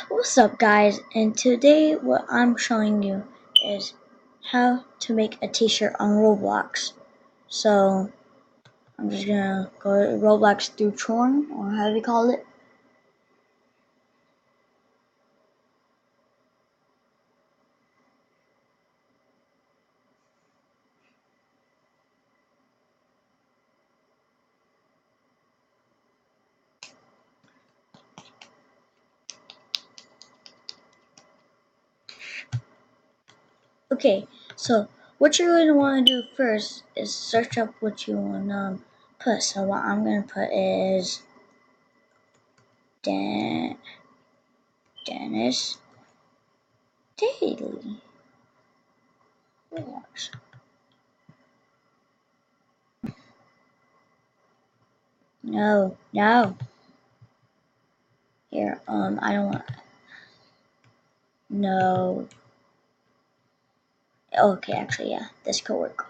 What's up guys, and today what I'm showing you is how to make a t-shirt on Roblox. So I'm just gonna go to Roblox through Tron, or however you call it. Okay, so what you're going to want to do first is search up what you want to put. So what I'm going to put is Dennis Daily Roblox. No. Here, I don't want. No. Okay, actually, yeah, this could work.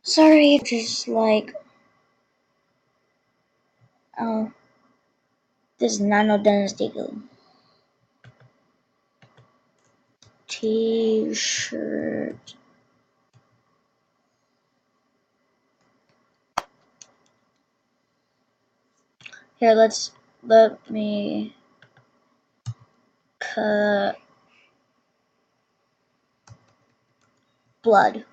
Sorry, just like, oh, this is not no Dennis Daily T-shirt. Here, let me cut blood.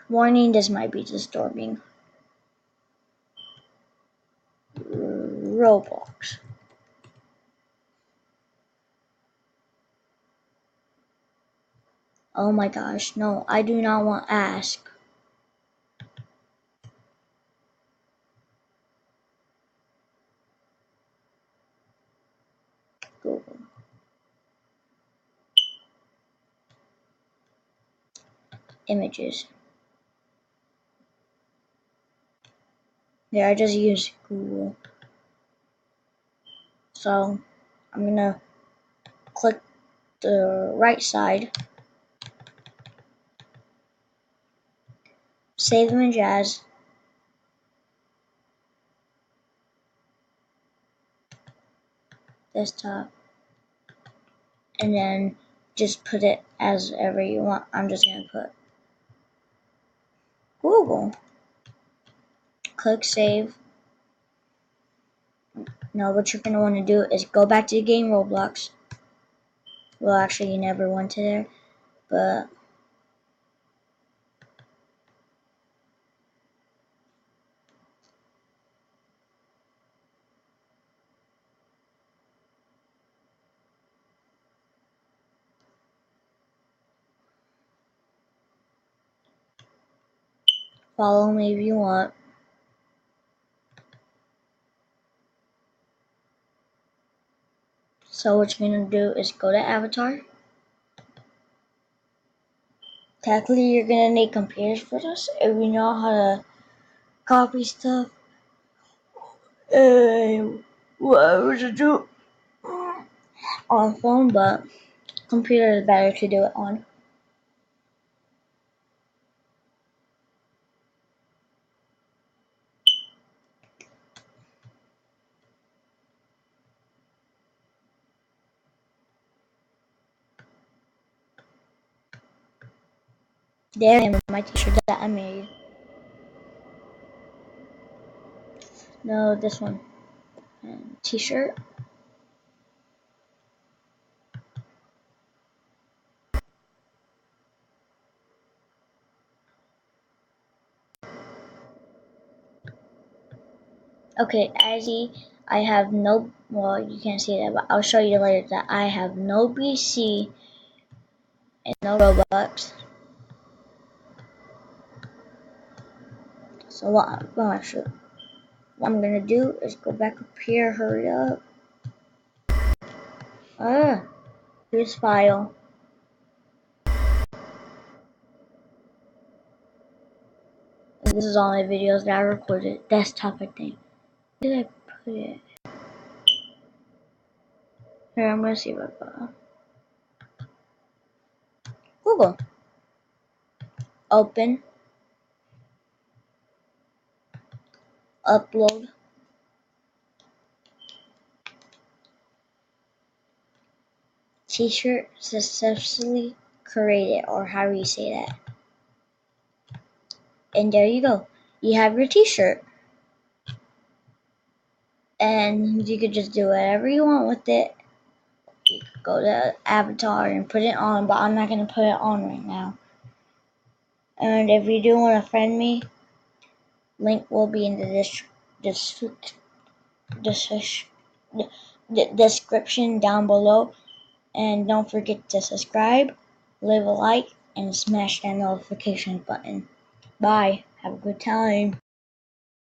Warning, this might be disturbing. Roblox. Oh my gosh, no, I do not want ask. Google. Images. There, I just used Google. So, I'm gonna click the right side, save image as, desktop, and then just put it as ever you want. I'm just gonna put Google. Click save. Now what you're gonna want to do is go back to the game Roblox. Well, actually, you never went to there, but follow me if you want. So what you're gonna do is go to avatar. Technically, you're gonna need computers for this if you know how to copy stuff. What I would do on phone, but computer is better to do it on. There I am with my t-shirt that I made. No, this one. T-shirt. Okay, as I have no, well, you can't see that, but I'll show you later that I have no BC and no Robux. So what I'm gonna do is go back up here, hurry up. Here's file. And this is all my videos that I recorded. Desktop, I think. Where did I put it? Here, I'm gonna see if I got Google. open, upload, t-shirt successfully created, or however you say that. And there you go. You have your t-shirt. And you could just do whatever you want with it. You could go to avatar and put it on, but I'm not going to put it on right now. And if you do want to friend me, link will be in the description down below. And don't forget to subscribe, leave a like, and smash that notification button. Bye. Have a good time.